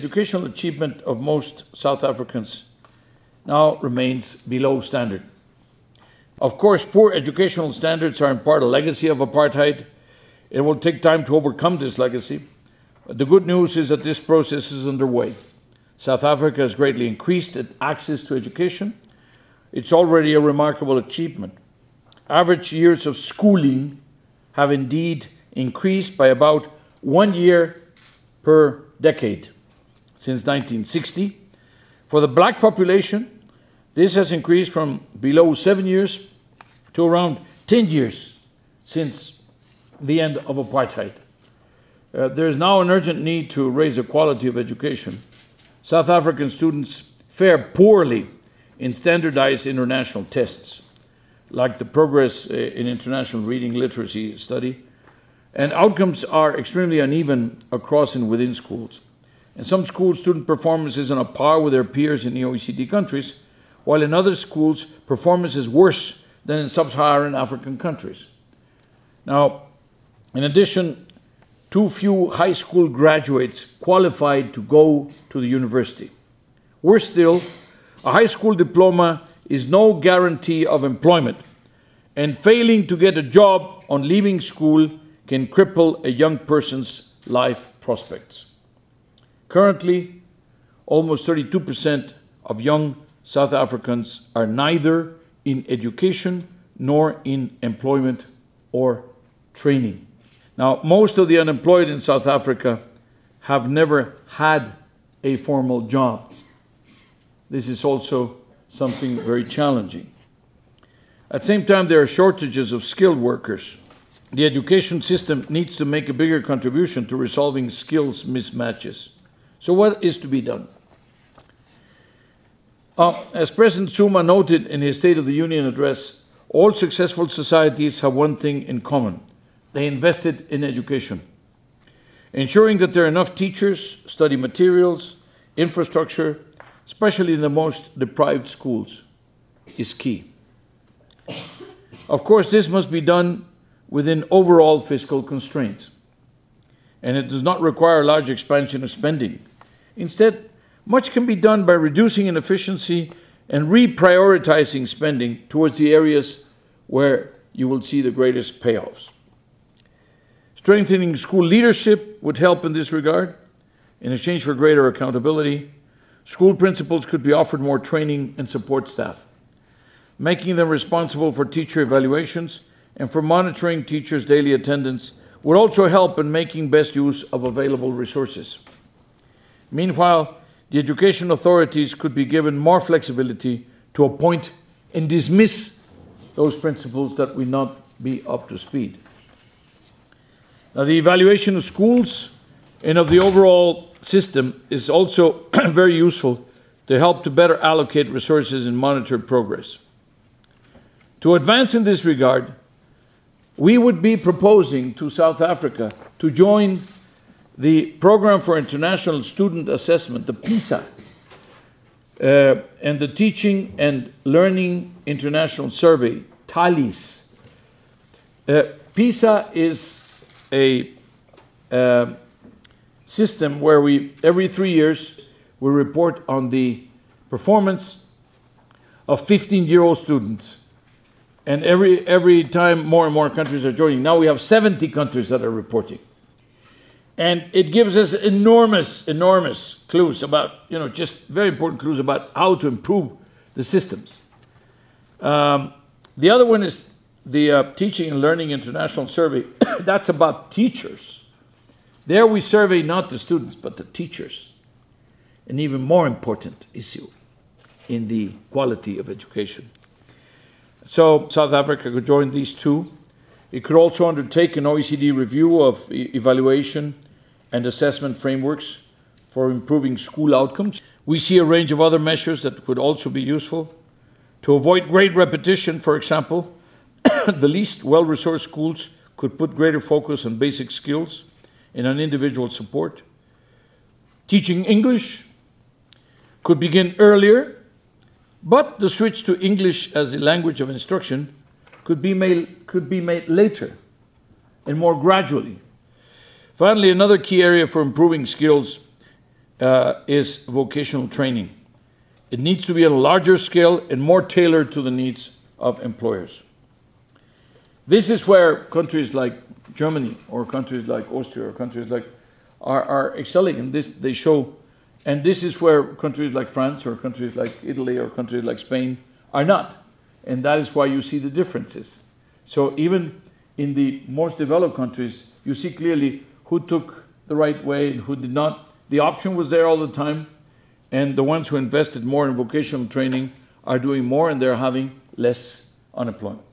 Educational achievement of most South Africans now remains below standard. Of course, poor educational standards are in part a legacy of apartheid. It will take time to overcome this legacy. But the good news is that this process is underway. South Africa has greatly increased its access to education. It's already a remarkable achievement. Average years of schooling have indeed increased by about 1 year per decade since 1960. For the black population, this has increased from below 7 years to around 10 years since the end of apartheid. There is now an urgent need to raise the quality of education. South African students fare poorly in standardized international tests, like the Progress in International Reading Literacy study, and outcomes are extremely uneven across and within schools. In some schools, student performance is on a par with their peers in the OECD countries, while in other schools, performance is worse than in sub-Saharan African countries. Now, in addition, too few high school graduates qualified to go to the university. Worse still, a high school diploma is no guarantee of employment, and failing to get a job on leaving school can cripple a young person's life prospects. Currently, almost 32% of young South Africans are neither in education nor in employment or training. Now, most of the unemployed in South Africa have never had a formal job. This is also something very challenging. At the same time, there are shortages of skilled workers. The education system needs to make a bigger contribution to resolving skills mismatches. So what is to be done? As President Zuma noted in his State of the Union address, all successful societies have one thing in common. They invested in education. Ensuring that there are enough teachers, study materials, infrastructure, especially in the most deprived schools, is key. Of course, this must be done within overall fiscal constraints, and it does not require a large expansion of spending. Instead, much can be done by reducing inefficiency and reprioritizing spending towards the areas where you will see the greatest payoffs. Strengthening school leadership would help in this regard. In exchange for greater accountability, school principals could be offered more training and support staff, making them responsible for teacher evaluations and for monitoring teachers' daily attendance would also help in making best use of available resources. Meanwhile, the education authorities could be given more flexibility to appoint and dismiss those principals that will not be up to speed. Now, the evaluation of schools and of the overall system is also very useful to help to better allocate resources and monitor progress. To advance in this regard, we would be proposing to South Africa to join the Program for International Student Assessment, the PISA, and the Teaching and Learning International Survey, TALIS. PISA is a system where every 3 years, we report on the performance of 15-year-old students. And every time more and more countries are joining. Now we have 70 countries that are reporting. And it gives us enormous clues about, just very important clues about how to improve the systems. The other one is the Teaching and Learning International Survey. That's about teachers. There we survey not the students, but the teachers. An even more important issue in the quality of education. So South Africa could join these two. It could also undertake an OECD review of evaluation and assessment frameworks for improving school outcomes. We see a range of other measures that could also be useful. To avoid great repetition, for example, the least well-resourced schools could put greater focus on basic skills and on individual support. Teaching English could begin earlier, but the switch to English as a language of instruction could be made later and more gradually. Finally, another key area for improving skills is vocational training. It needs to be on a larger scale and more tailored to the needs of employers. This is where countries like Germany or countries like Austria or countries like are excelling in this. They show, and this is where countries like France or countries like Italy or countries like Spain are not. And that is why you see the differences. So even in the most developed countries, you see clearly who took the right way and who did not. The option was there all the time, and the ones who invested more in vocational training are doing more and they're having less unemployment.